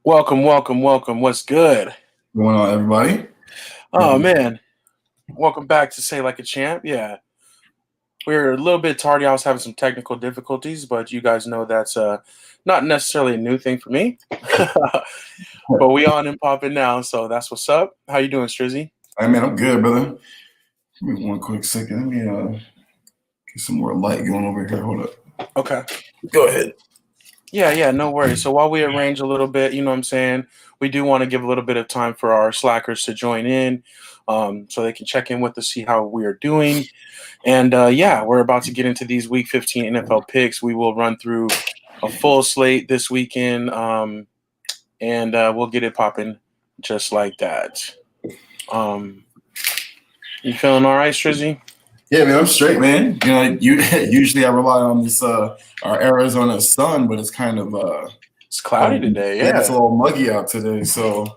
Welcome, welcome, welcome. What's good? Going on, everybody? Oh man, welcome back to Say Like a Champ. Yeah, we're a little bit tardy. I was having some technical difficulties, but you guys know that's not necessarily a new thing for me. But we on and popping now, so that's what's up. How you doing, Strizzy? Hey, man, I'm good, brother. Give me one quick second. Let me get some more light going over here. Hold up. Okay. Go ahead. Yeah, no worries. So while we arrange a little bit, you know what I'm saying, we do want to give a little bit of time for our slackers to join in, so they can check in with us, see how we are doing. And yeah, we're about to get into these Week 15 NFL picks. We will run through a full slate this weekend, and we'll get it popping just like that. You feeling all right, Strizzy? Yeah, man, I'm straight, man. Usually I rely on this our Arizona sun, but it's kind of It's cloudy today. Yeah, it's a little muggy out today, so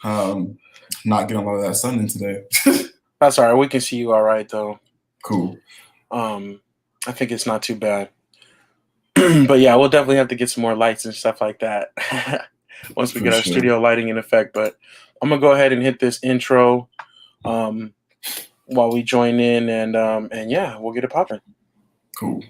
not getting a lot of that sun in today. that's all right. We can see you all right though. Cool. I think it's not too bad. But yeah, we'll definitely have to get some more lights and stuff like that once we get our studio lighting in effect. But I'm gonna go ahead and hit this intro while we join in, and yeah, we'll get it popping. Cool.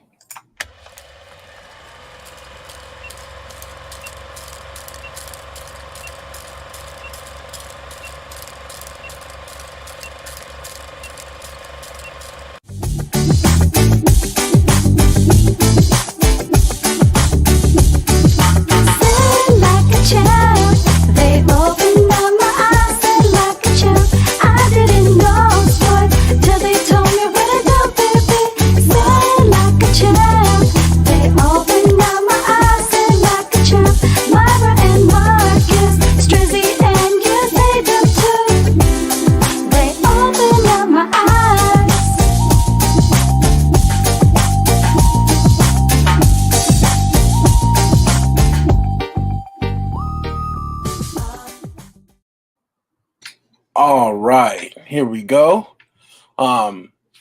All right, here we go.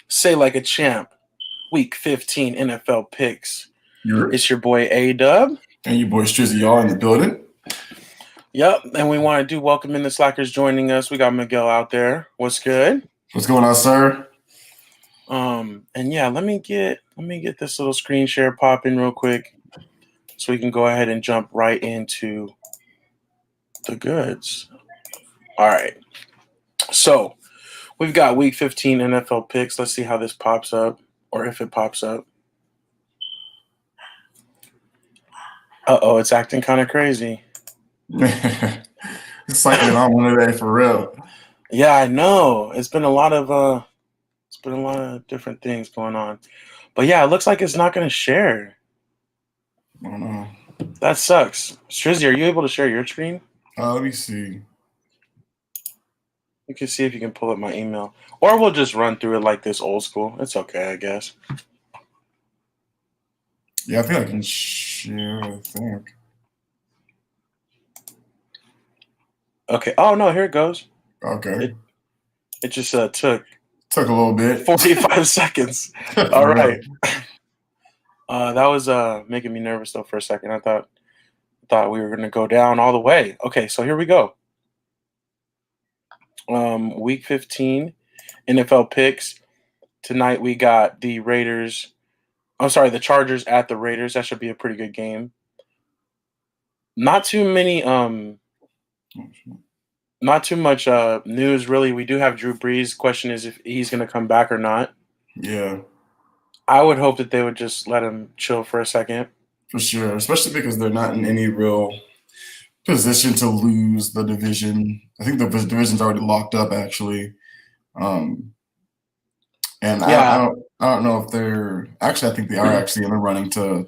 Say Like a Champ, Week 15 NFL picks. It's your boy A-Dub. And your boy Strizzy, y'all in the building. Yep, and we want to do welcome in the slackers joining us. We got Miguel out there. What's good? What's going on, sir? And yeah, let me get this little screen share popping real quick so we can go ahead and jump right into the goods. All right. So we've got Week 15 NFL picks. Let's see how this pops up, or if it pops up. Uh-oh, it's acting kind of crazy. It's like been on one today for real. Yeah, I know. It's been a lot of different things going on. But yeah, it looks like it's not gonna share. I don't know. That sucks. Strizzy, are you able to share your screen? Let me see. You can see if you can pull up my email. Or we'll just run through it like this old school. It's okay, I guess. Yeah, I think I can share, I think. Okay. Oh, no, here it goes. Okay. It just took a little bit. 45 seconds. All right. That was making me nervous, though, for a second. I thought we were going to go down all the way. Okay, so here we go. Week 15 NFL picks. Tonight we got the Raiders. I'm sorry, the Chargers at the Raiders. That should be a pretty good game. Not too much news really. We do have Drew Brees. Question is if he's going to come back or not. Yeah. I would hope that they would just let him chill for a second. For sure, especially because they're not in any real position to lose the division. I think the division's already locked up, actually. And yeah. I don't know if they're actually. I think they are actually in the running to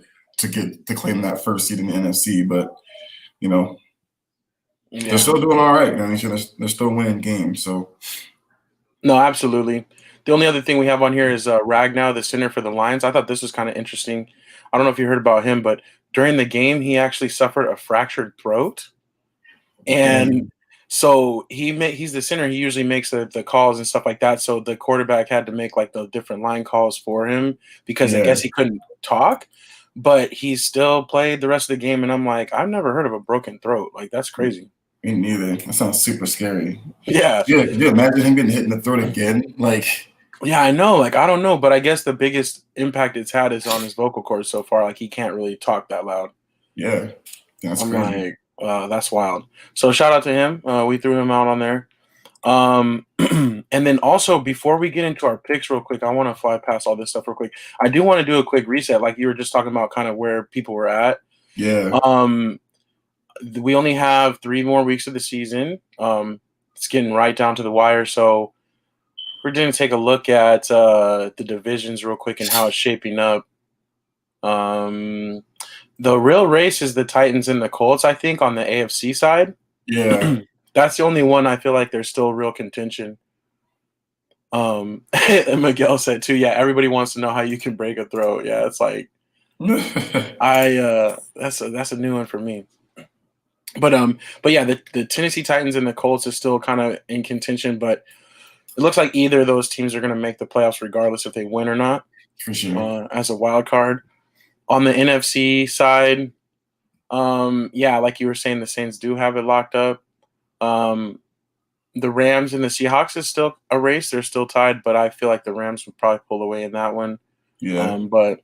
claim that first seed in the NFC. But they're still doing all right. I mean, they're still winning games. So no, absolutely. The only other thing we have on here is Ragnow, the center for the Lions. I thought this was kind of interesting. I don't know if you heard about him, but during the game, he actually suffered a fractured throat. And so he's the center. He usually makes the calls and stuff like that. So the quarterback had to make like the different line calls for him because I guess he couldn't talk. but he still played the rest of the game, and I'm like, I've never heard of a broken throat. Like, that's crazy. Me neither. That sounds super scary. Yeah. Yeah, could you imagine him getting hit in the throat again? Like, Yeah, I know. Like, I don't know, but I guess the biggest impact it's had is on his vocal cords so far. Like, he can't really talk that loud. yeah, that's I'm crazy. like, that's wild. So shout out to him. We threw him out on there. And then also before we get into our picks real quick, I want to fly past all this stuff real quick. I do want to do a quick reset, like you were just talking about, kind of where people were at. Yeah, We only have 3 more weeks of the season. It's getting right down to the wire, so we're going to take a look at the divisions real quick and how it's shaping up. The real race is the Titans and the Colts, I think, on the AFC side. yeah. That's the only one I feel like there's still real contention. And Miguel said too, yeah, everybody wants to know how you can break a throat. Yeah, it's like that's a new one for me. But yeah, the Tennessee Titans and the Colts is still kind of in contention, but it looks like either of those teams are going to make the playoffs regardless if they win or not. For sure. As a wild card. On the NFC side, yeah, like you were saying, the Saints do have it locked up. The Rams and the Seahawks is still a race. They're still tied, but I feel like the Rams would probably pull away in that one. Yeah. But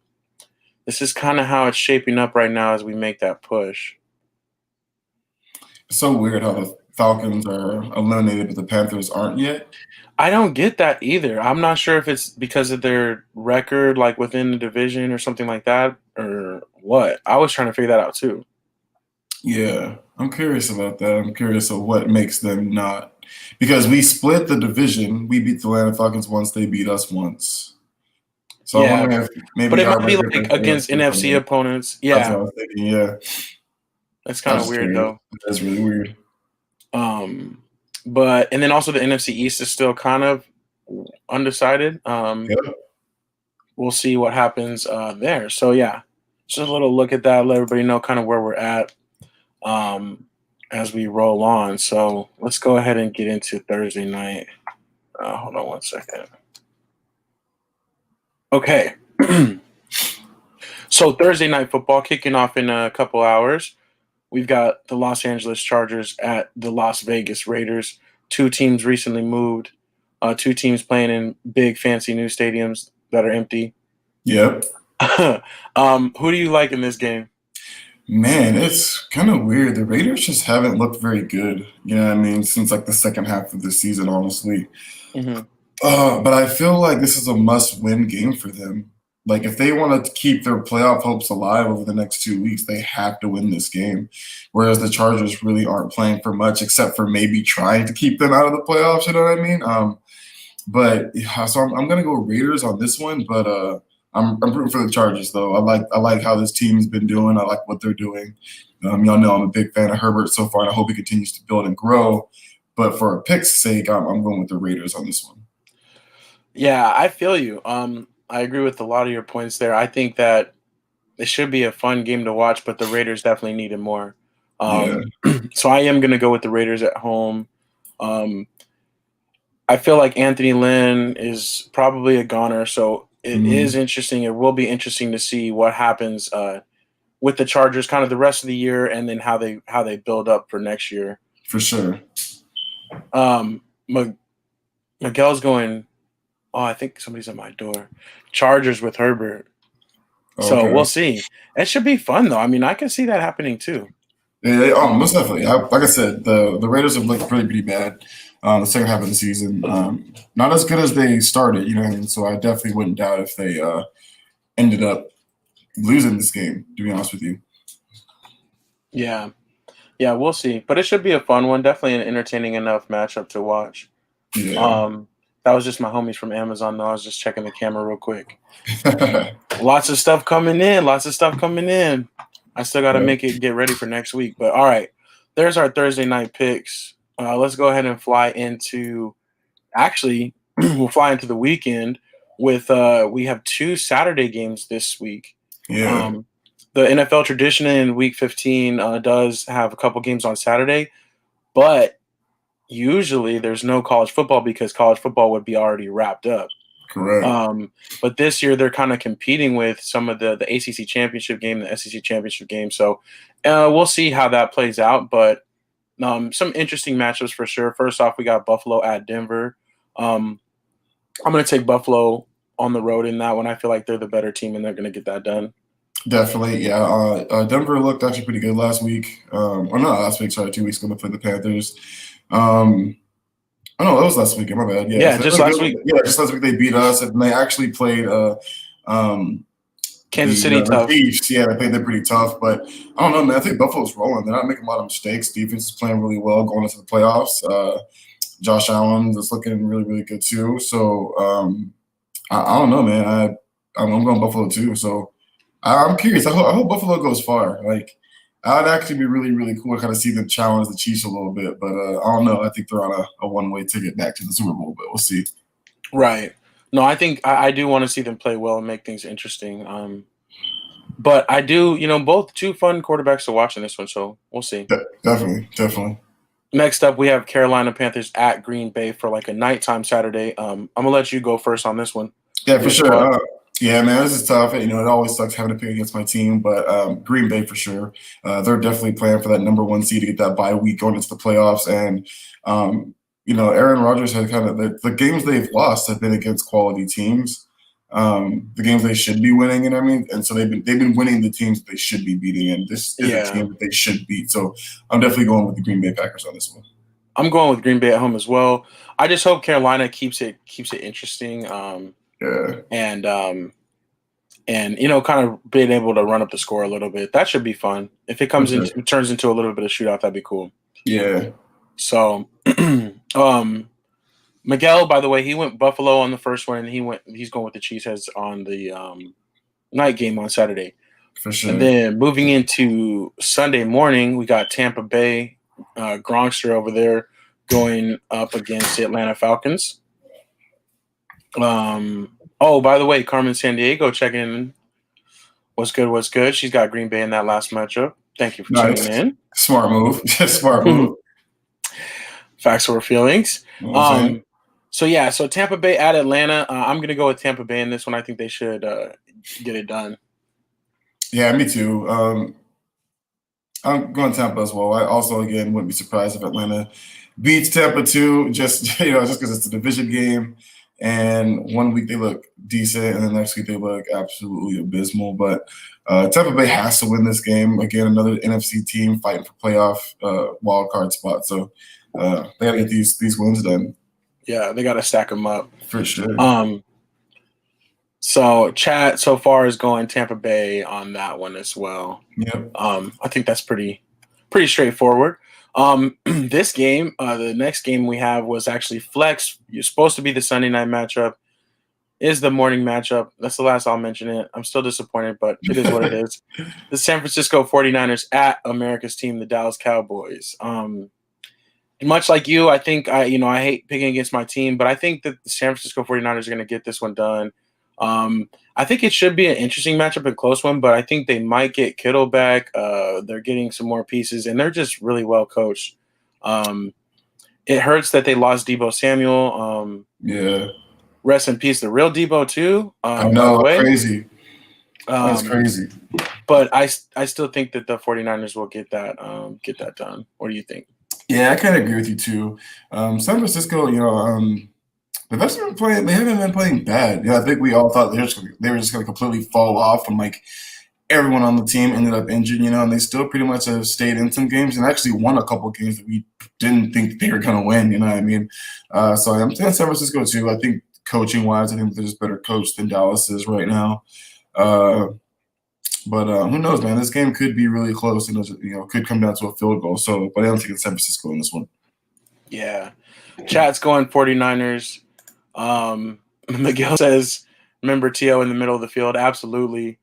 this is kind of how it's shaping up right now as we make that push. It's so weird how the Falcons are eliminated, but the Panthers aren't yet. I don't get that either. I'm not sure if it's because of their record, like within the division or something like that, or what. I was trying to figure that out too. Yeah, I'm curious about that. I'm curious of what makes them not. Because we split the division. We beat the Atlanta Falcons once, they beat us once. So Yeah, I wonder if maybe but it our might be record like against NFC opponents. Yeah, That's what I was thinking. Yeah, that's kind of that's weird though. That's really weird. But and then also the NFC East is still kind of undecided. Yeah. We'll see what happens there. So yeah, just a little look at that. Let everybody know kind of where we're at as we roll on. So let's go ahead and get into Thursday night. Hold on one second. Okay. So Thursday night football kicking off in a couple hours. We've got the Los Angeles Chargers at the Las Vegas Raiders. 2 teams recently moved. 2 teams playing in big, fancy new stadiums that are empty. Yep. Who do you like in this game? Man, it's kind of weird. The Raiders just haven't looked very good. You know what I mean? Since like the second half of the season, honestly. Mm-hmm. But I feel like this is a must-win game for them. Like, if they want to keep their playoff hopes alive over the next 2 weeks, they have to win this game. Whereas the Chargers really aren't playing for much, except for maybe trying to keep them out of the playoffs. You know what I mean? But yeah, so I'm gonna go Raiders on this one. But I'm rooting for the Chargers though. I like how this team's been doing. I like what they're doing. Y'all know I'm a big fan of Herbert so far, and I hope he continues to build and grow. But for a pick's sake, I'm going with the Raiders on this one. Yeah, I feel you. I agree with a lot of your points there. I think that it should be a fun game to watch, but the Raiders definitely need it more. So I am going to go with the Raiders at home. I feel like Anthony Lynn is probably a goner, so it is interesting. It will be interesting to see what happens with the Chargers kind of the rest of the year and then how they build up for next year. For sure. Miguel's going, oh, I think somebody's at my door. Chargers with Herbert. Okay. So we'll see. It should be fun, though. I mean, I can see that happening, too. Yeah, most definitely. Like I said, the Raiders have looked pretty bad the second half of the season. Not as good as they started, you know what I mean? So I definitely wouldn't doubt if they ended up losing this game, to be honest with you. Yeah. Yeah, we'll see. But it should be a fun one. Definitely an entertaining enough matchup to watch. Yeah. That was just my homies from Amazon, though. I was just checking the camera real quick. Lots of stuff coming in. I still got to get ready for next week. But, all right, there's our Thursday night picks. Let's go ahead and fly into – actually, we'll fly into the weekend with we have 2 Saturday games this week. Yeah. The NFL tradition in Week 15 does have a couple games on Saturday, but usually there's no college football because college football would be already wrapped up. Correct. But this year they're kind of competing with some of the ACC championship game, the SEC championship game. So we'll see how that plays out. But some interesting matchups for sure. First off, we got Buffalo at Denver. I'm going to take Buffalo on the road in that one. I feel like they're the better team and they're going to get that done. Definitely, yeah. Denver looked actually pretty good last week. Or not last week, sorry, 2 weeks ago. They played the Panthers. Oh no, that was last week. My bad. Yeah, just last week. Yeah, just last week they beat us, and they actually played Kansas City tough. Chiefs. Yeah, they played them pretty tough, but I don't know, man. I think Buffalo's rolling. They're not making a lot of mistakes. Defense is playing really well going into the playoffs. Josh Allen is looking really, really good too. So I don't know, man. I'm going Buffalo too. So I'm curious. I hope Buffalo goes far. Like, I'd actually be really, really cool to kind of see them challenge the Chiefs a little bit. But I don't know. I think they're on a one-way ticket back to the Super Bowl, but we'll see. Right. No, I think I do want to see them play well and make things interesting. But I do, both two fun quarterbacks to watch in this one, so we'll see. Definitely. Next up, we have Carolina Panthers at Green Bay for like a nighttime Saturday. I'm going to let you go first on this one. Yeah, for sure. Yeah, man, this is tough. It always sucks having to pick against my team, but Green Bay for sure. They're definitely playing for that number one seed to get that bye week going into the playoffs. And, Aaron Rodgers had kind of the games they've lost have been against quality teams. The games they should be winning, and so they've been winning the teams that they should be beating, and this is a team that they should beat. So I'm definitely going with the Green Bay Packers on this one. I'm going with Green Bay at home as well. I just hope Carolina keeps it interesting. And kind of being able to run up the score a little bit. That should be fun. If it turns into a little bit of shootout, that'd be cool. Yeah. So, Miguel, by the way, he went Buffalo on the first one, and he's going with the Cheeseheads on the night game on Saturday. For sure. And then moving into Sunday morning, we got Tampa Bay, Gronkster over there going up against the Atlanta Falcons. By the way, Carmen Sandiego checking in. What's good? She's got Green Bay in that last matchup. Thank you for tuning in. Smart move. Smart move. Facts over feelings. So Tampa Bay at Atlanta. I'm going to go with Tampa Bay in this one. I think they should get it done. Yeah, me too. I'm going Tampa as well. I also, again, wouldn't be surprised if Atlanta beats Tampa too, just because it's a division game. And 1 week they look decent, and the next week they look absolutely abysmal. But Tampa Bay has to win this game. Again, another NFC team fighting for playoff wild card spot. So they got to get these wins done. Yeah, they got to stack them up. For sure. So chat so far is going Tampa Bay on that one as well. Yep. I think that's pretty straightforward. This game, the next game we have was actually flex. You're supposed to be the Sunday night matchup. Is the morning matchup. That's the last I'll mention it. I'm still disappointed, but it is what it is. The San Francisco 49ers at America's team, the Dallas Cowboys. Much like you, I think I hate picking against my team, but I think that the San Francisco 49ers are going to get this one done. I think it should be an interesting matchup, a close one, but I think they might get Kittle back. They're getting some more pieces, and they're just really well coached. It hurts that they lost Deebo Samuel. Yeah. Rest in peace, the real Deebo too. I know, crazy. That's crazy. But I still think that the 49ers will get that done. What do you think? Yeah, I kind of agree with you too. San Francisco, they've actually been playing. They haven't been playing bad. I think we all thought they were just going to completely fall off, and like everyone on the team ended up injured. And they still pretty much have stayed in some games and actually won a couple of games that we didn't think they were going to win. You know what I mean? So I'm saying San Francisco too. I think coaching wise, I think they're just better coached than Dallas is right now. But who knows, man? This game could be really close, and could come down to a field goal. So, but I don't think it's San Francisco in this one. Yeah, chat's going 49ers. Miguel says, "Remember T.O. in the middle of the field?" Absolutely.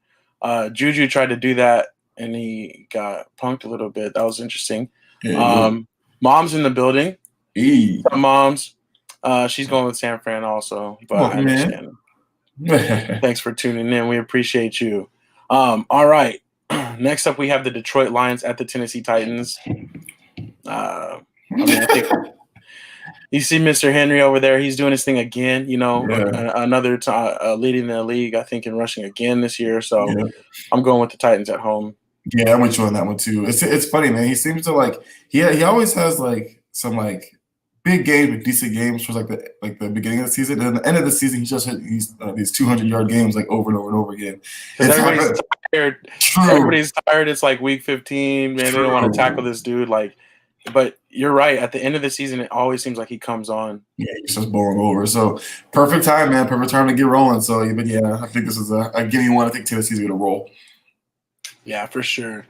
Juju tried to do that, and he got punked a little bit. That was interesting. Yeah, Mom's in the building. Hey. Mom's. She's going with San Fran also, but I understand. Thanks for tuning in. We appreciate you. All right. Next up, we have the Detroit Lions at the Tennessee Titans. I think You see Mr. Henry over there. He's doing his thing again. Yeah. Another time leading the league, I think, in rushing again this year. So Yeah. I'm going with the Titans at home. Yeah, I'm with you on that one too. It's funny, man. He seems to like he always has like some like big games, like decent games for the beginning of the season. And at the end of the season, he just hit these 200-yard games like over and over and over again. Because everybody's tired. True. Everybody's tired. It's like week 15, man. They don't want to tackle this dude. But you're right. At the end of the season, it always seems like he comes on. Yeah, he's just blowing over. So perfect time, man. Perfect time to get rolling. So, but yeah, I think this is a give me one. I think Tennessee's gonna roll. Yeah, for sure.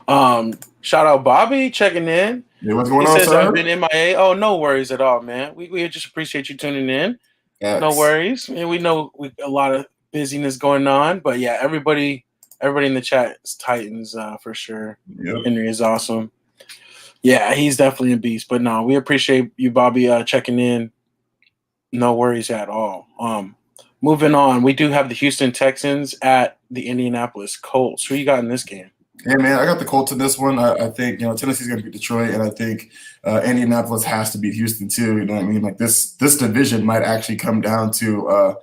Shout out Bobby checking in. Yeah, what's going on, He says sir? I've been MIA. Oh, no worries at all, man. We just appreciate you tuning in. Yes. No worries. And we know a lot of busyness going on, but yeah, everybody in the chat is Titans for sure. Yep. Henry is awesome. Yeah, he's definitely a beast. But no, we appreciate you, Bobby, checking in. No worries at all. Moving on, we do have the Houston Texans at the Indianapolis Colts. Who you got in this game? Yeah, man, I got the Colts in this one. I think Tennessee's going to beat Detroit, and I think Indianapolis has to beat Houston too. You know what I mean? Like this division might actually come down to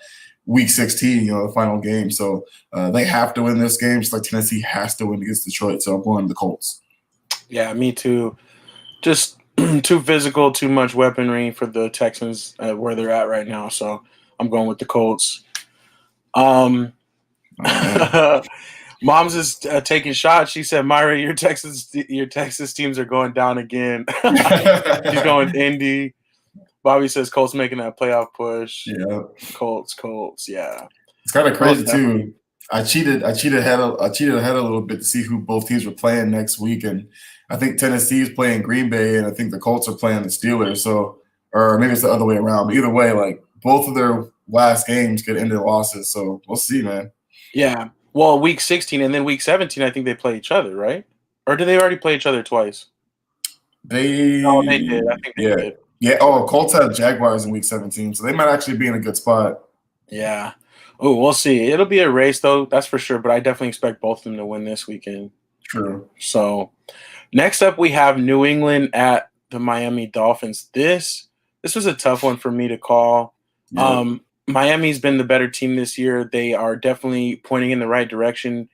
Week 16, the final game. So they have to win this game, just like Tennessee has to win against Detroit. So I'm going to the Colts. Yeah, me too. Just too physical, too much weaponry for the Texans where they're at right now. So I'm going with the Colts. Mom's is taking shots. She said, "Myra, your Texas teams are going down again." She's going Indy. Bobby says Colts making that playoff push. Yeah, Colts. Yeah, it's kind of crazy too. I cheated ahead a little bit to see who both teams were playing next week, and I think Tennessee's playing Green Bay, and I think the Colts are playing the Steelers. So, or maybe it's the other way around. But either way, like both of their last games could end in losses. So we'll see, man. Yeah. Well, week 16 and then week 17, I think they play each other, right? Or did they already play each other twice? They did. I think they did. Yeah. Oh, Colts have Jaguars in week 17, so they might actually be in a good spot. Yeah. Oh, we'll see. It'll be a race, though, that's for sure. But I definitely expect both of them to win this weekend. True. So next up, we have New England at the Miami Dolphins. This was a tough one for me to call. Yeah. Miami's been the better team this year. They are definitely pointing in the right direction.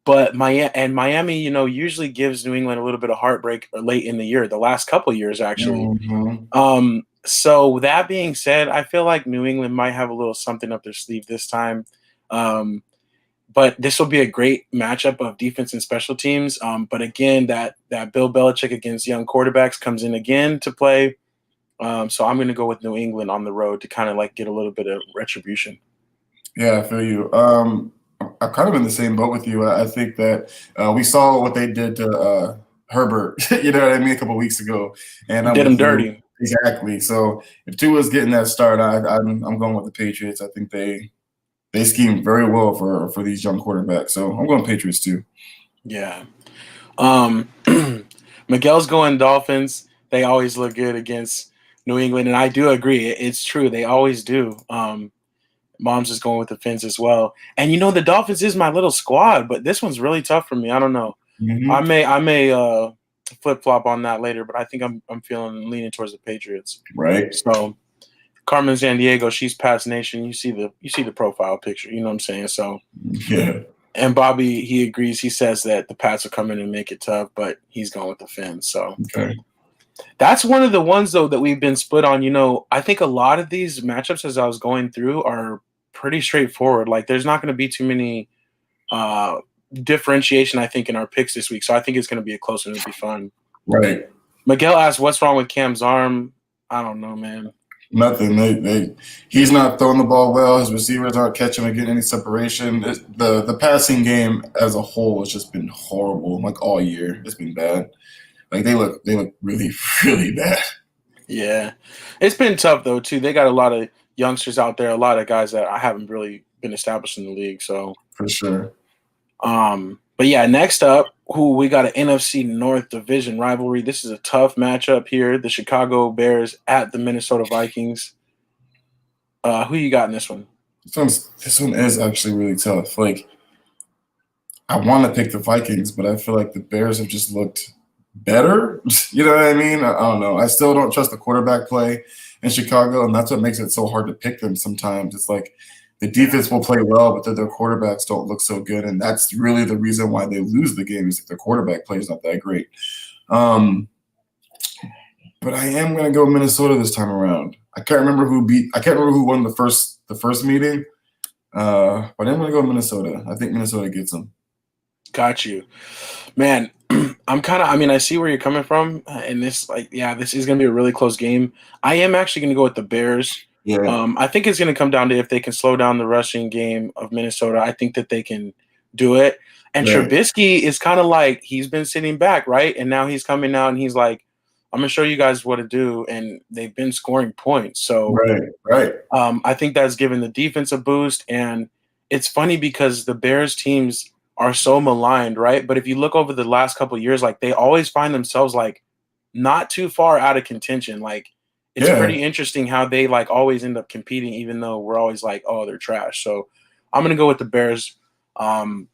But Miami, usually gives New England a little bit of heartbreak late in the year, the last couple of years, actually. Mm-hmm. So that being said, I feel like New England might have a little something up their sleeve this time. But this will be a great matchup of defense and special teams. But again, that Bill Belichick against young quarterbacks comes in again to play. So I'm going to go with New England on the road to kind of like get a little bit of retribution. Yeah, I feel you. I'm kind of in the same boat with you. I think that we saw what they did to Herbert, you know what I mean, a couple of weeks ago. And did him dirty. Exactly. So if Tua's getting that start, I'm going with the Patriots. I think they scheme very well for these young quarterbacks. So I'm going Patriots too. Yeah. Miguel's going Dolphins. They always look good against New England, and I do agree. It's true. They always do. Mom's is going with the Fins as well. And, the Dolphins is my little squad, but this one's really tough for me. I don't know. Mm-hmm. I may flip-flop on that later, but I think I'm leaning towards the Patriots. Right. So Carmen Sandiego, she's Pats Nation. You see the profile picture. You know what I'm saying? So yeah. And Bobby, he agrees. He says that the Pats will come in and make it tough, but he's going with the Fins. So okay. That's one of the ones, though, that we've been split on. I think a lot of these matchups as I was going through are pretty straightforward. Like, there's not going to be too many differentiation, I think, in our picks this week. So I think it's going to be a close one. It'll be fun. Right. Miguel asked, what's wrong with Cam's arm? I don't know, man. Nothing. He's not throwing the ball well. His receivers aren't catching or getting any separation. The passing game as a whole has just been horrible. Like all year, it's been bad. Like they look really, really bad. Yeah, it's been tough though too. They got a lot of youngsters out there, a lot of guys that I haven't really been established in the league. So for sure. But yeah, next up, we got an NFC North division rivalry. This is a tough matchup here. The Chicago Bears at the Minnesota Vikings. Who you got in this one? This one is actually really tough. Like, I want to pick the Vikings, but I feel like the Bears have just looked better. You know what I mean? I don't know. I still don't trust the quarterback play in Chicago, and that's what makes it so hard to pick them sometimes. It's like the defense will play well, but their quarterbacks don't look so good, and that's really the reason why they lose the game is that their quarterback play is not that great. But I am going to go Minnesota this time around. I can't remember who won the first meeting. But I'm going to go Minnesota. I think Minnesota gets them. Got you, man. I see where you're coming from, and this is going to be a really close game. I am actually going to go with the Bears. Yeah. I think it's going to come down to if they can slow down the rushing game of Minnesota. I think that they can do it. And Right. Trubisky is kind of like he's been sitting back, right? And now he's coming out and he's like, I'm going to show you guys what to do. And they've been scoring points. So right. I think that's given the defense a boost. And it's funny because the Bears teams are so maligned, right? But if you look over the last couple of years, like they always find themselves like not too far out of contention. Like it's pretty interesting how they like always end up competing, even though we're always like, oh, they're trash. So I'm going to go with the Bears in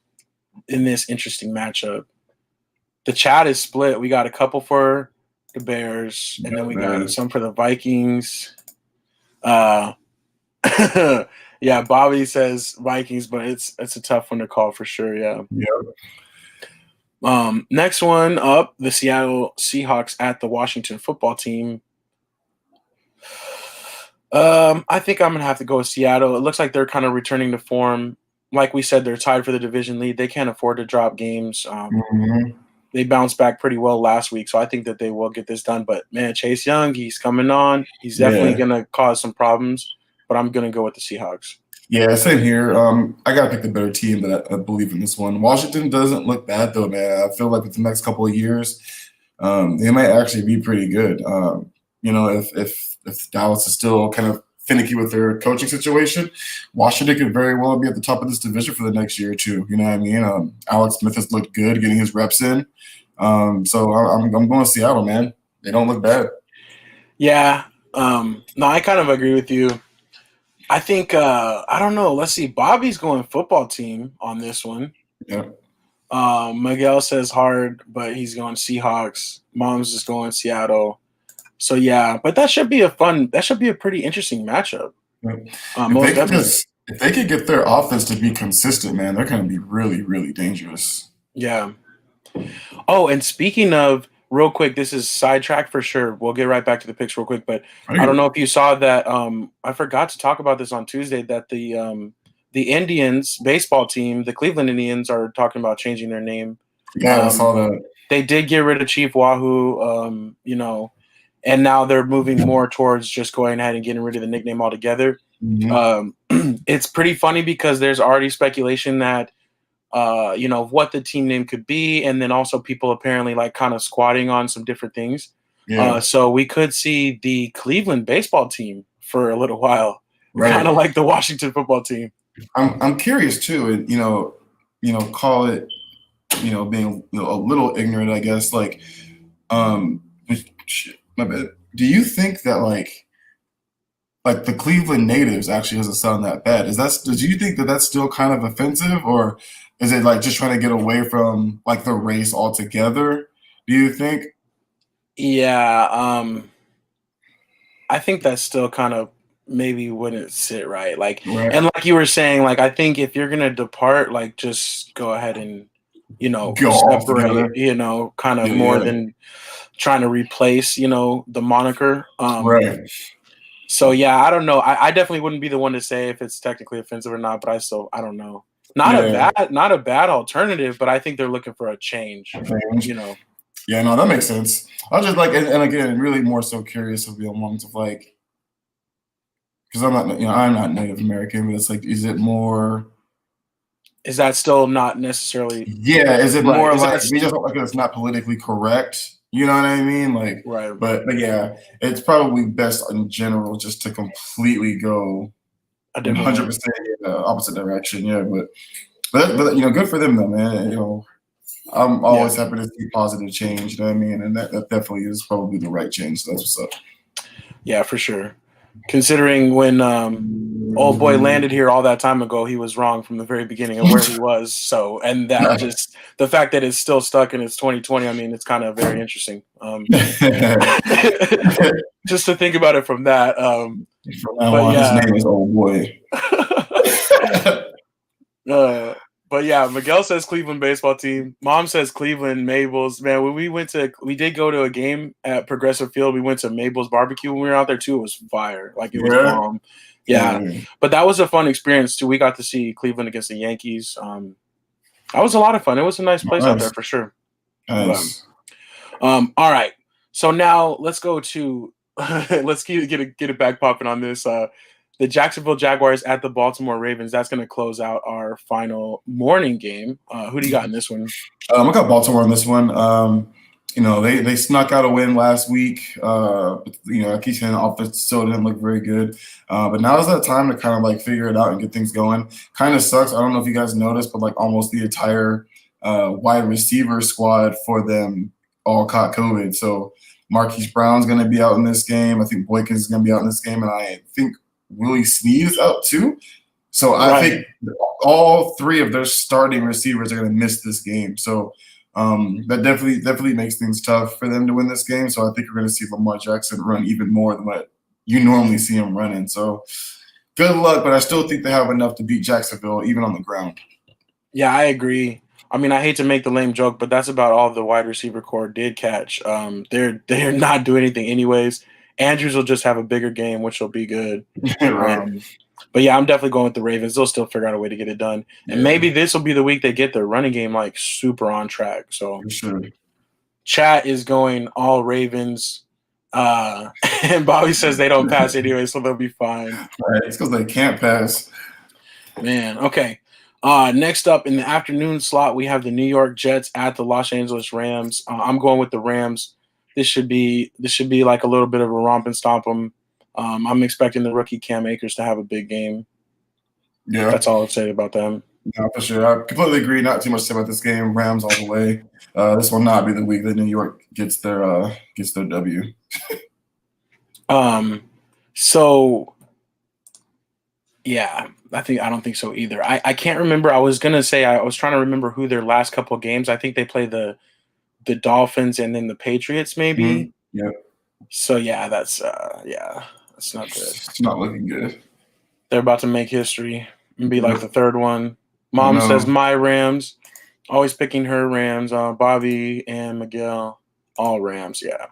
this interesting matchup. The chat is split. We got a couple for the Bears, and then we got some for the Vikings. Yeah, Bobby says Vikings, but it's a tough one to call for sure. Yeah. Next one up, the Seattle Seahawks at the Washington football team. I think I'm gonna have to go with Seattle. It looks like they're kind of returning to form. Like we said, they're tied for the division lead. They can't afford to drop games. They bounced back pretty well last week, so I think that they will get this done. But, man, Chase Young, he's coming on. He's definitely going to cause some problems, but I'm going to go with the Seahawks. Yeah, same here. I got to pick the better team, but I believe in this one. Washington doesn't look bad, though, man. I feel like with the next couple of years, they might actually be pretty good. If Dallas is still kind of finicky with their coaching situation, Washington could very well be at the top of this division for the next year or two. You know what I mean? Alex Smith has looked good getting his reps in. So I'm going to Seattle, man. They don't look bad. Yeah. No, I kind of agree with you. I think, I don't know. Let's see. Bobby's going football team on this one. Yeah. Miguel says hard, but he's going Seahawks. Mom's just going Seattle. So, yeah, but that should be a pretty interesting matchup. If they could get their offense to be consistent, man, they're going to be really, really dangerous. Yeah. Oh, and speaking of, real quick, this is sidetrack for sure. We'll get right back to the picks real quick, but I don't know if you saw that. I forgot to talk about this on Tuesday that the Indians baseball team, the Cleveland Indians, are talking about changing their name. Yeah, I saw that. They did get rid of Chief Wahoo, and now they're moving more towards just going ahead and getting rid of the nickname altogether. Mm-hmm. It's pretty funny because there's already speculation that what the team name could be, and then also people apparently like kind of squatting on some different things. Yeah. So we could see the Cleveland baseball team for a little while, right. Kind of like the Washington football team. I'm curious too, and call it, being a little ignorant, I guess. Like, my bad. Do you think that like the Cleveland natives actually doesn't sound that bad? Do you think that that's still kind of offensive, or is it like just trying to get away from like the race altogether? Do you think? Yeah, I think that's still kind of maybe wouldn't sit right. Like, and like you were saying, like I think if you're gonna depart, like just go ahead and separate, kind of more than trying to replace, the moniker. Right. So yeah, I don't know. I definitely wouldn't be the one to say if it's technically offensive or not, but I don't know. Not a bad alternative, but I think they're looking for a change. Yeah, no, that makes sense. I was just like, and again, really more so curious of moments of like, because I'm not Native American, but it's like, is it more? Is that still not necessarily? Yeah, is it more like we just don't like it's not politically correct? You know what I mean? Like, right. But yeah, it's probably best in general just to completely go 100% opposite direction. Yeah, but good for them though, man. I'm always happy to see positive change. You know what I mean? And that definitely is probably the right change. So that's what's up. Yeah, for sure. Considering when old boy landed here all that time ago, he was wrong from the very beginning of where he was. So, and that just the fact that it's still stuck and it's 2020. I mean, it's kind of very interesting. Just to think about it from that. From now But on, his yeah. name is Old Boy. But yeah, Miguel says Cleveland baseball team. Mom says Cleveland Mabel's. Man, when we did go to a game at Progressive Field. We went to Mabel's barbecue when we were out there too. It was fire. Like it was bomb. Yeah. But that was a fun experience too. We got to see Cleveland against the Yankees. That was a lot of fun. It was a nice place out there for sure. Nice. All right. So now let's go to let's get it back popping on this. The Jacksonville Jaguars at the Baltimore Ravens. That's going to close out our final morning game. Who do you got in this one? I got Baltimore in this one. They snuck out a win last week. I keep saying the offense still didn't look very good. But now is that time to kind of like figure it out and get things going. Kind of sucks. I don't know if you guys noticed, but like almost the entire wide receiver squad for them all caught COVID. So Marquise Brown's going to be out in this game. I think Boykins is going to be out in this game. And I think Willie Snead is out too. So I think all three of their starting receivers are going to miss this game. So that definitely makes things tough for them to win this game. So I think we're going to see Lamar Jackson run even more than what you normally see him running. So good luck, but I still think they have enough to beat Jacksonville, even on the ground. Yeah, I agree. I mean, I hate to make the lame joke, but that's about all the wide receiver core did catch. They're not doing anything anyways. Andrews will just have a bigger game, which will be good. Right. But yeah, I'm definitely going with the Ravens. They'll still figure out a way to get it done. And maybe this will be the week they get their running game like super on track. So for sure. Chat is going all Ravens. And Bobby says they don't pass anyway, so they'll be fine. Right. It's because they can't pass. Man, okay. Next up in the afternoon slot, we have the New York Jets at the Los Angeles Rams. I'm going with the Rams. This should be like a little bit of a romp and stomp 'em. I'm expecting the rookie Cam Akers to have a big game. Yeah, that's all I'd say about them. No, for sure. I completely agree. Not too much to say about this game. Rams all the way. This will not be the week that New York gets their W. So yeah, I don't think so either. I can't remember. I was trying to remember who their last couple of games. I think they play the Dolphins and then the Patriots, maybe. Mm-hmm. Yeah. So yeah, that's not good. It's not looking good. They're about to make history and be like the third one. Mom says my Rams. Always picking her Rams. Bobby and Miguel, all Rams. Yeah.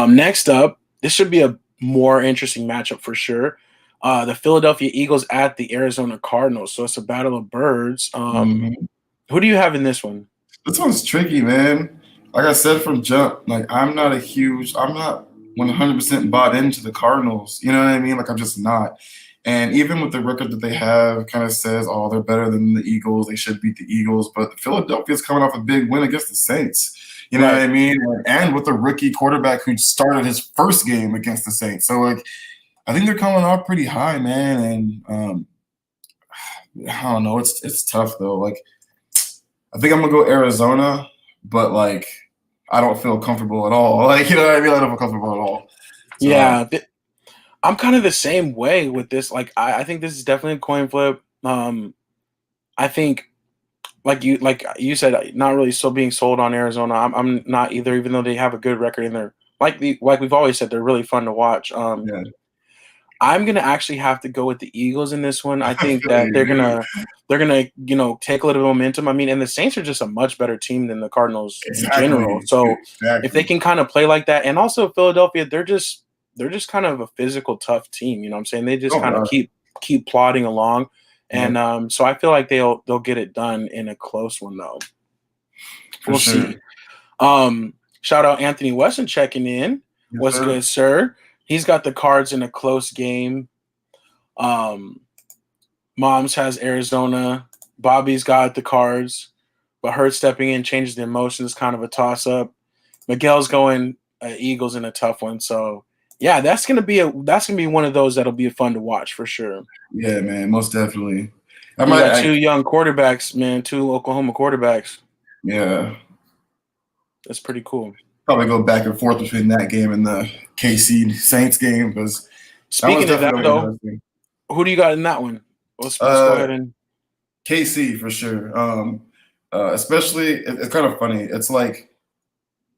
Next up, this should be a more interesting matchup for sure. The Philadelphia Eagles at the Arizona Cardinals. So it's a battle of birds. Who do you have in this one? This one's tricky, man. Like I said from jump, like I'm not 100% bought into the Cardinals. You know what I mean? Like I'm just not. And even with the record that they have, kind of says, oh, they're better than the Eagles. They should beat the Eagles. But Philadelphia's coming off a big win against the Saints. You know what I mean? And with a rookie quarterback who started his first game against the Saints. So, like, I think they're coming off pretty high, man. And I don't know. It's tough, though. Like, I think I'm going to go Arizona, but, like, I don't feel comfortable at all. Like, you know what I mean? I don't feel comfortable at all. So, yeah. I'm kind of the same way with this. Like, I think this is definitely a coin flip. I think, like you said, not really still being sold on Arizona. I'm not either, even though they have a good record in there. Like we've always said, they're really fun to watch. I'm gonna actually have to go with the Eagles in this one. I think that they're gonna take a little bit of momentum. I mean, and the Saints are just a much better team than the Cardinals in general. So if they can kind of play like that, and also Philadelphia, they're just kind of a physical, tough team. You know what I'm saying? They just kind of keep plodding along. And so I feel like they'll get it done in a close one, though. We'll see. Shout out Anthony Weston checking in. Yes, what's good, sir? He's got the Cards in a close game. Moms has Arizona. Bobby's got the Cards. But Hurt stepping in changes the emotions, kind of a toss-up. Miguel's going Eagles in a tough one. So yeah, that's gonna be one of those that'll be fun to watch for sure. Yeah, man, most definitely. Two young quarterbacks, man. 2 Oklahoma quarterbacks. Yeah, that's pretty cool. Probably go back and forth between that game and the KC Saints game because That was Speaking of that, definitely though, interesting. who do you got in that one? Let's go ahead and KC for sure. Especially, it's kind of funny. It's like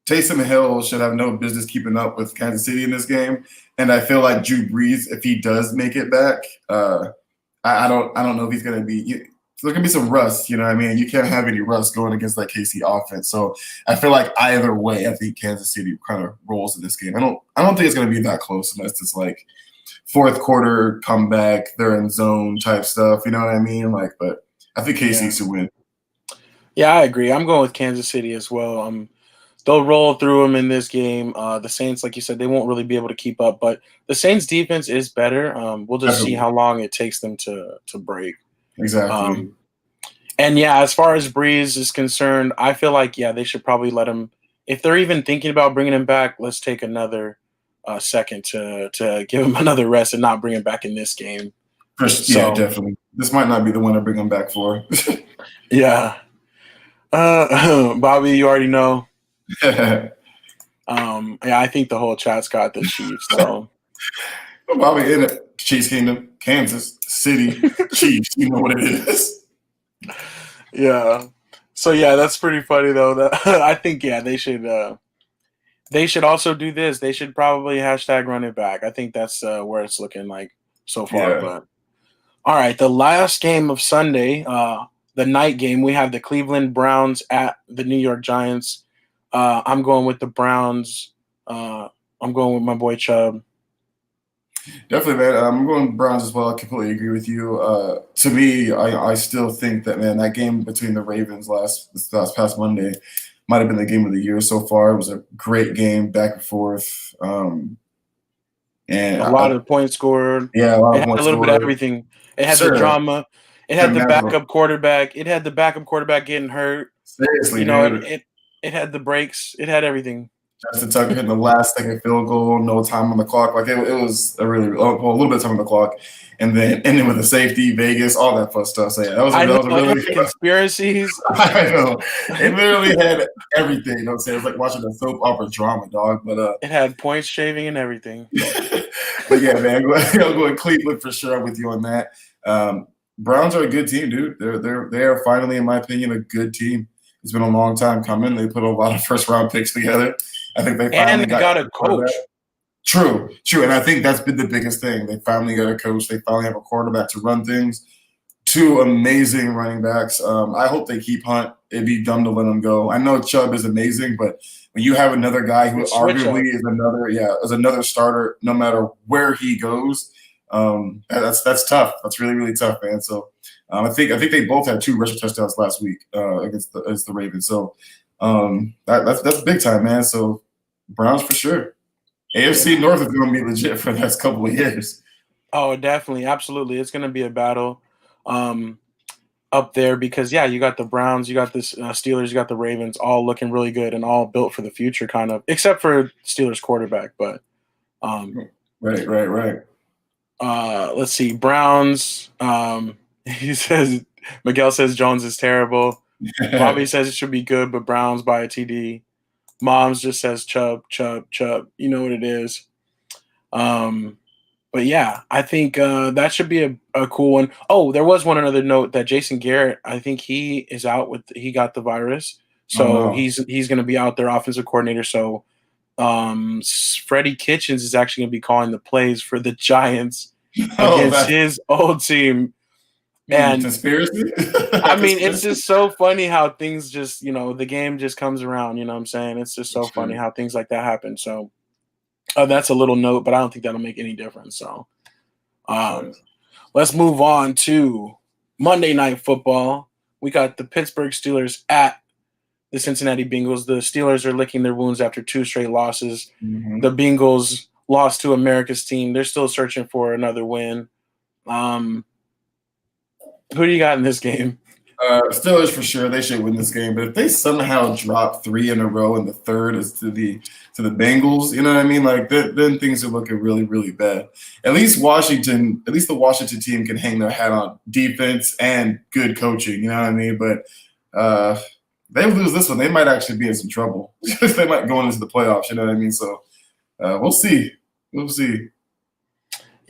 Taysom Hill should have no business keeping up with Kansas City in this game, and I feel like Drew Brees, if he does make it back, I don't know if he's gonna be. There's gonna be some rust, you know what I mean? You can't have any rust going against that KC offense. So I feel like either way, I think Kansas City kind of rolls in this game. I don't think it's gonna be that close unless it's like fourth quarter comeback, they're in zone type stuff, you know what I mean? Like, but I think KC should win. Yeah, I agree. I'm going with Kansas City as well. They'll roll through them in this game. The Saints, like you said, they won't really be able to keep up, but the Saints defense is better. We'll just see how long it takes them to break. Exactly. And yeah, as far as Breeze is concerned, I feel like, they should probably let him, if they're even thinking about bringing him back, let's take another second to give him another rest and not bring him back in this game. Yeah, definitely. This might not be the one to bring him back for. Yeah. Bobby, you already know. I think the whole chat's got the Chiefs. So Bobby in it. Chiefs Kingdom, Kansas City, Chiefs. You know what it is. Yeah. So yeah, that's pretty funny though. I think they should also do this. They should probably hashtag run it back. I think that's where it's looking like so far. Yeah. But all right, the last game of Sunday, the night game, we have the Cleveland Browns at the New York Giants. I'm going with the Browns. I'm going with my boy Chubb. Definitely, man. I'm going Browns as well. I completely agree with you. To me, I still think that, man, that game between the Ravens this past Monday might have been the game of the year so far. It was a great game, back and forth. And a lot of points scored. Yeah, a lot of points scored. A little bit of everything. It had the drama. It had the backup quarterback. It had the backup quarterback getting hurt. Seriously, dude. It had the breaks. It had everything. Justin Tucker hitting the last second field goal, no time on the clock. Like it was a little bit of time on the clock, and then ending with a safety, Vegas, all that fun stuff. So yeah, that was really conspiracies. I know it literally had everything. You know what I'm saying? It was like watching a soap opera drama, dog. But it had points shaving and everything. But yeah, man, I'm going Cleveland for sure. I'm with you on that. Browns are a good team, dude. They are finally, in my opinion, a good team. It's been a long time coming. They put a lot of first round picks together. I think they finally got a coach. True. And I think that's been the biggest thing. They finally got a coach. They finally have a quarterback to run things. Two amazing running backs. I hope they keep Hunt. It'd be dumb to let him go. I know Chubb is amazing, but when you have another guy who arguably is another starter, no matter where he goes, that's tough. That's really, really tough, man. So I think they both had 2 rushing touchdowns last week against the Ravens. So that's big time, man. So Browns for sure. AFC North is going to be legit for the next couple of years. Oh, definitely, absolutely. It's going to be a battle up there because you got the Browns, you got the Steelers, you got the Ravens, all looking really good and all built for the future, kind of, except for Steelers quarterback. But right. Let's see, Browns. Miguel says Jones is terrible. Bobby says it should be good, but Browns by a TD. Moms just says Chubb. You know what it is. But yeah, I think that should be a cool one. Oh, there was another note that Jason Garrett, I think he is out he got the virus. So he's going to be out there, offensive coordinator. So Freddie Kitchens is actually going to be calling the plays for the Giants against his old team. And conspiracy? I mean, it's just so funny how things just, the game just comes around, you know what I'm saying? It's just so funny how things like that happen. So that's a little note, but I don't think that'll make any difference. So let's move on to Monday Night Football. We got the Pittsburgh Steelers at the Cincinnati Bengals. The Steelers are licking their wounds after 2 straight losses. Mm-hmm. The Bengals lost to America's team. They're still searching for another win. Who do you got in this game? Steelers for sure. They should win this game. But if they somehow drop 3 in a row and the third is to the Bengals, you know what I mean? Like then things are looking really, really bad. At least the Washington team can hang their hat on defense and good coaching. You know what I mean? But they lose this one, they might actually be in some trouble. They might go into the playoffs. You know what I mean? So we'll see.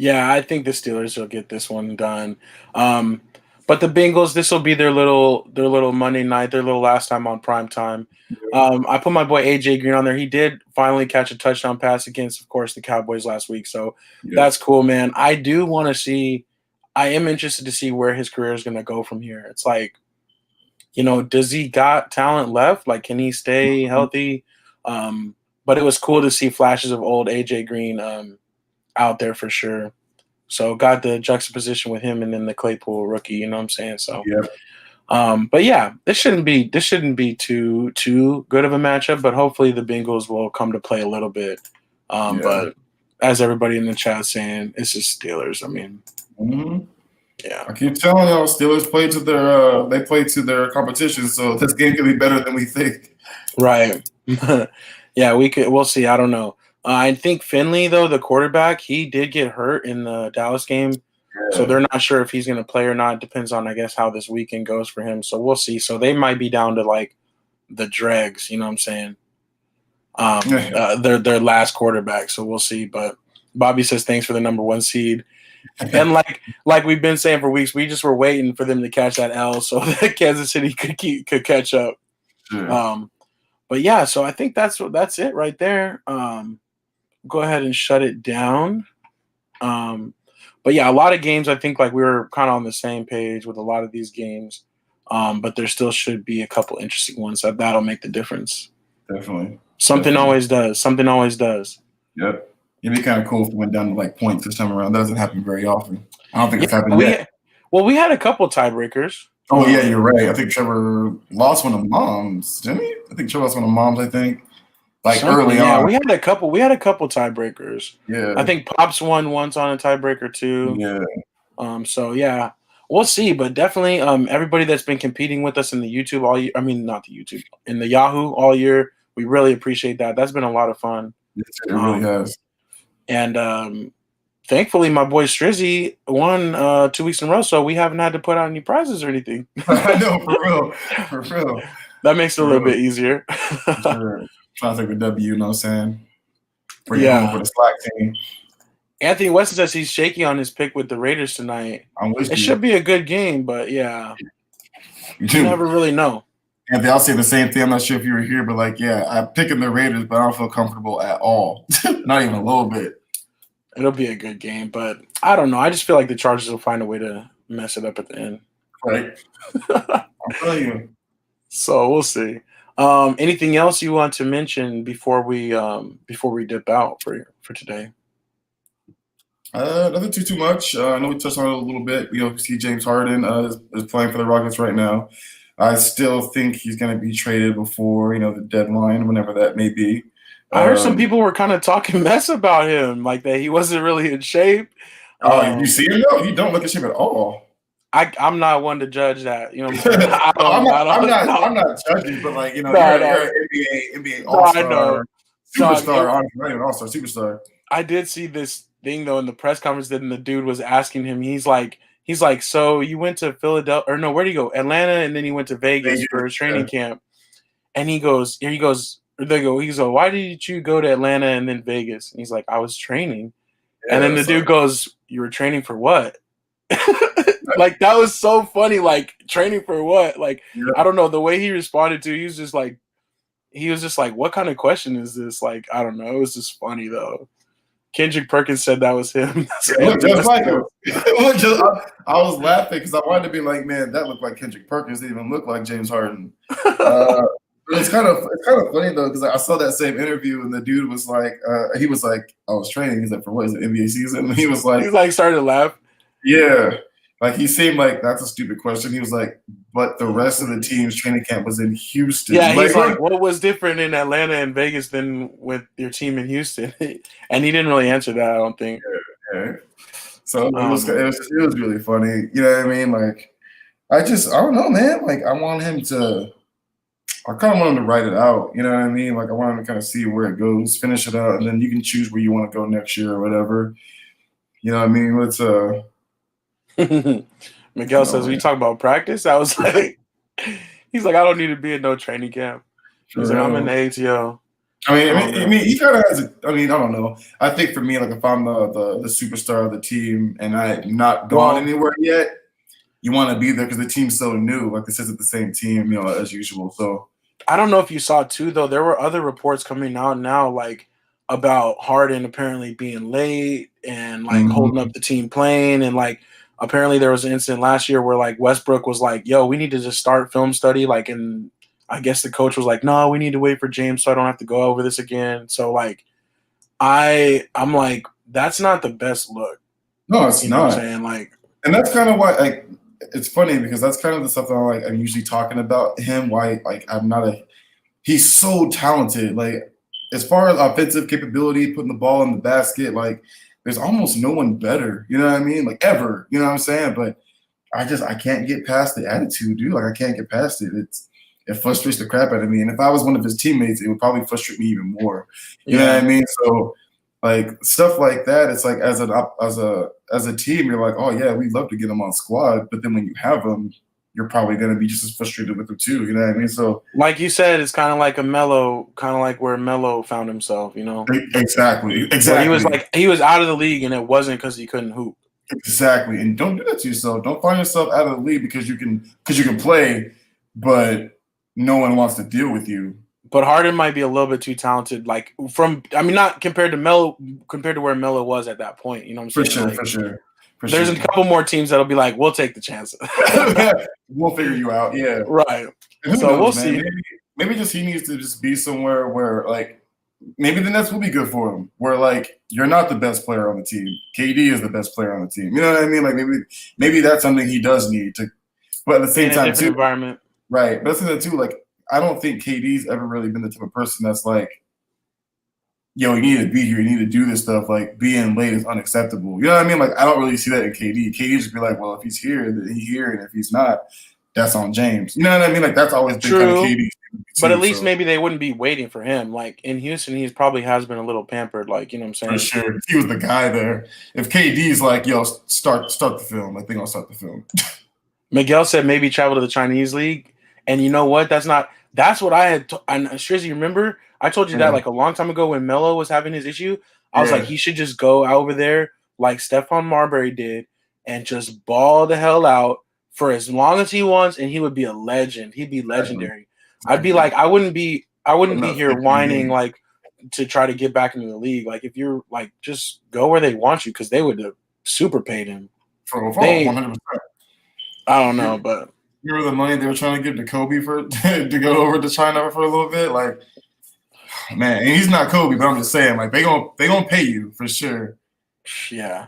Yeah, I think the Steelers will get this one done. But the Bengals, this will be their little Monday night, their little last time on prime time. I put my boy AJ Green on there. He did finally catch a touchdown pass against, of course, the Cowboys last week. So that's Yes. cool, man. I do want to see. I am interested to see where his career is going to go from here. It's like, does he got talent left? Like, can he stay healthy? But it was cool to see flashes of old AJ Green out there for sure. So got the juxtaposition with him and then the Claypool rookie, you know what I'm saying? So Yeah. but yeah, this shouldn't be too good of a matchup, but hopefully the Bengals will come to play a little bit. But as everybody in the chat saying, it's just Steelers. I mean, yeah. I keep telling y'all, Steelers play to their competition, so this game could be better than we think. Right. Yeah, we'll see. I don't know. I think Finley, though, the quarterback, he did get hurt in the Dallas game. So they're not sure if he's going to play or not. Depends on, I guess, how this weekend goes for him. So we'll see. So they might be down to like the dregs. You know what I'm saying? Their last quarterback. So we'll see. But Bobby says thanks for the number 1 seed. And like we've been saying for weeks, we just were waiting for them to catch that L so that Kansas City could catch up. But yeah, so I think that's it right there. Go ahead and shut it down. But yeah, a lot of games, I think like we were kind of on the same page with a lot of these games. But there still should be a couple interesting ones that'll make the difference. Definitely. Something always does. Yep. It'd be kind of cool if we went down to like points this time around. That doesn't happen very often. I don't think it's happened yet. We had a couple tiebreakers. Oh yeah, you're right. I think Trevor lost one of Mom's, didn't he? I think Trevor lost one of Mom's, I think. Early on. Yeah, we had a couple tiebreakers. Yeah. I think Pops won once on a tiebreaker too. Yeah. So yeah, we'll see. But definitely, everybody that's been competing with us in the YouTube all year, I mean not the YouTube, in the Yahoo all year, we really appreciate that. That's been a lot of fun. Yes, it really has. And thankfully, my boy Strizzy won 2 weeks in a row, so we haven't had to put out any prizes or anything. I know, for real. That makes it a little bit easier. Sure. Trying to take a W, you know what I'm saying? For the SLAC team. Anthony Weston says he's shaky on his pick with the Raiders tonight. It should be a good game, but yeah, you never really know. Anthony, I'll say the same thing. I'm not sure if you were here, but I'm picking the Raiders, but I don't feel comfortable at all. Not even a little bit. It'll be a good game, but I don't know. I just feel like the Chargers will find a way to mess it up at the end. Right. I'm telling you. So we'll see. Anything else you want to mention before we dip out for today? Nothing too much. I know we touched on it a little bit. See James Harden is playing for the Rockets right now. I still think he's going to be traded before the deadline, whenever that may be. I heard some people were kind of talking mess about him, like that he wasn't really in shape. You see him though? He don't look in shape at all. I'm not one to judge that. You know what I'm saying? I'm not judging, but you're an NBA all-star superstar, not even all-star superstar. I did see this thing though in the press conference that the dude was asking him. He's like, so you went to Philadelphia or no? Where did he go? Atlanta, and then he went to Vegas for his training camp. And he goes, why did you go to Atlanta and then Vegas? And he's like, I was training. Yeah, and then the dude goes, you were training for what? Like, that was so funny. Like, training for what? Like, I don't know. The way he responded to, he was just like, what kind of question is this? Like, I don't know. It was just funny though. Kendrick Perkins said that was him. Just like him. I was laughing because I wanted to be like, man, that looked like Kendrick Perkins. It didn't even look like James Harden. It's kind of funny though, because I saw that same interview and the dude was like, I was training. He's like, for what is it, NBA season? And he was like, started to laugh. Yeah, like he seemed like that's a stupid question. He was like, but the rest of the team's training camp was in Houston. Yeah, he's like, what was different in Atlanta and Vegas than with your team in Houston? And he didn't really answer that, I don't think. Yeah. So it was really funny. You know what I mean? Like, I don't know, man. Like, I kind of want him to write it out. You know what I mean? Like, I want him to kind of see where it goes, finish it out, and then you can choose where you want to go next year or whatever. You know what I mean? Miguel says, we talk about practice. I was like, he's like, I don't need to be in no training camp. He's like, I'm in the ATO. I mean, he kind of has. I don't know. I think for me, like if I'm the superstar of the team and I'm not gone anywhere yet, you want to be there because the team's so new. Like this isn't the same team, as usual. So I don't know if you saw too, though. There were other reports coming out now, like about Harden apparently being late and like holding up the team playing, and like apparently there was an incident last year where like Westbrook was like, "Yo, we need to just start film study," like, and I guess the coach was like, "No, we need to wait for James so I don't have to go over this again." So like, I'm like, that's not the best look. No, it's You not. know what I'm saying? Like, and that's kind of why like it's funny because that's kind of the stuff that I'm usually talking about him. Why like I'm not a he's so talented. Like as far as offensive capability, putting the ball in the basket, like there's almost no one better. You know what I mean? Like ever. You know what I'm saying? But I can't get past the attitude, dude. Like I can't get past it. It frustrates the crap out of me. And if I was one of his teammates, it would probably frustrate me even more. You know what I mean? So like stuff like that, it's like as a team, you're like, oh yeah, we'd love to get him on squad, but then when you have him, you're probably gonna be just as frustrated with him too. You know what I mean? So like you said, it's kind of like a Melo, kind of like where Melo found himself. Exactly. Where he was out of the league, and it wasn't because he couldn't hoop. Exactly, and don't do that to yourself. Don't find yourself out of the league because you can play, but no one wants to deal with you. But Harden might be a little bit too talented, like not compared to Melo, compared to where Melo was at that point. You know what I'm saying? For sure. There's a couple more teams that'll be like, we'll take the chance. We'll figure you out. Yeah. Right. So we'll see. Maybe just he needs to just be somewhere where like maybe the Nets will be good for him. Where like you're not the best player on the team. KD is the best player on the team. You know what I mean? Like maybe that's something he does need to. But at the same time, too, environment. Right. But that's too. Like I don't think KD's ever really been the type of person that's like, yo, you need to be here. You need to do this stuff. Like being late is unacceptable. You know what I mean? Like I don't really see that in KD. KD just be like, well, if he's here, then he's here, and if he's not, that's on James. You know what I mean? Like that's always been kind of KD. But at least maybe they wouldn't be waiting for him. Like in Houston, he probably has been a little pampered. Like, you know what I'm saying? For sure. If he was the guy there. If KD's like, yo, start the film, like they're gonna start the film. Miguel said maybe travel to the Chinese league. And you know what? That's what I had. And Strizzy, remember? I told you that like a long time ago when Melo was having his issue. I was like, he should just go over there like Stephon Marbury did and just ball the hell out for as long as he wants, and he would be a legend. He'd be legendary. I'd be like, I wouldn't be here whining like to try to get back into the league. Like if you're like, just go where they want you because they would have super paid him. For 100%. I don't know, but you remember the money they were trying to give to Kobe for to go over to China for a little bit? Like, man, and he's not Kobe, but I'm just saying, like they gonna pay you for sure. Yeah.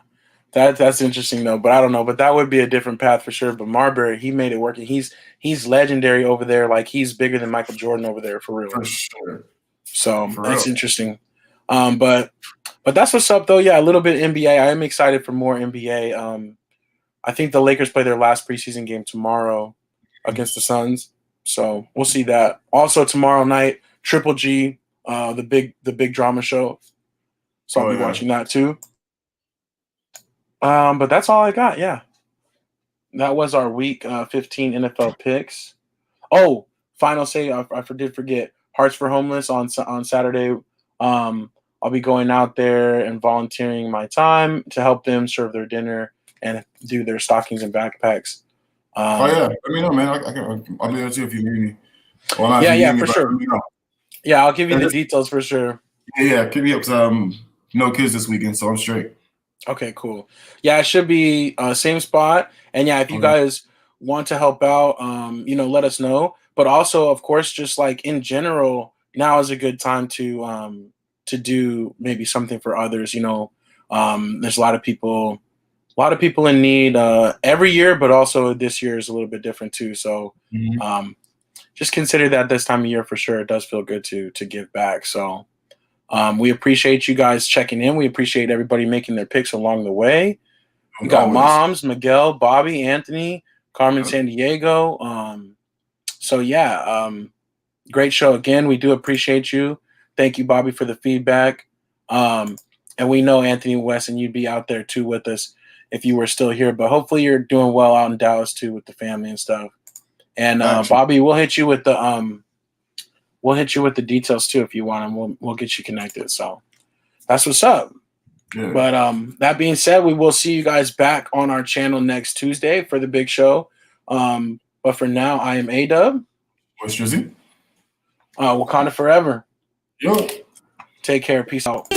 That's interesting though, but I don't know. But that would be a different path for sure. But Marbury, he made it work, and he's legendary over there. Like he's bigger than Michael Jordan over there for real. For sure. So that's interesting. But that's what's up though. Yeah, a little bit NBA. I am excited for more NBA. I think the Lakers play their last preseason game tomorrow against the Suns. So we'll see that. Also tomorrow night, Triple G, the big drama show. So I'll be watching that too. But that's all I got. Yeah, that was our week 15 NFL picks. Oh, final say, I did forget. Hearts for Homeless on Saturday. I'll be going out there and volunteering my time to help them serve their dinner and do their stockings and backpacks. Let me know, man. I'll be there too if you need me. Well, for sure. Yeah, I'll give you the details for sure. Yeah, keep me up because no kids this weekend, so I'm straight. Okay, cool. Yeah, it should be same spot. And yeah, if you guys want to help out, let us know. But also, of course, just like in general, now is a good time to do maybe something for others. There's a lot of people in need every year, but also this year is a little bit different too. So just consider that this time of year for sure. It does feel good to give back. So. We appreciate you guys checking in. We appreciate everybody making their picks along the way. We got Moms, Miguel, Bobby, Anthony, Carmen San Diego. Great show again. We do appreciate you. Thank you, Bobby, for the feedback. And we know Anthony West and you'd be out there too with us if you were still here. But hopefully you're doing well out in Dallas too with the family and stuff. And Bobby, we'll hit you with the we'll hit you with the details too if you want, and we'll get you connected. So that's what's up. Yeah. But that being said, we will see you guys back on our channel next Tuesday for the big show. But for now, I am A-Dub. What's Drizzy? Wakanda forever. Yo. Take care. Peace out.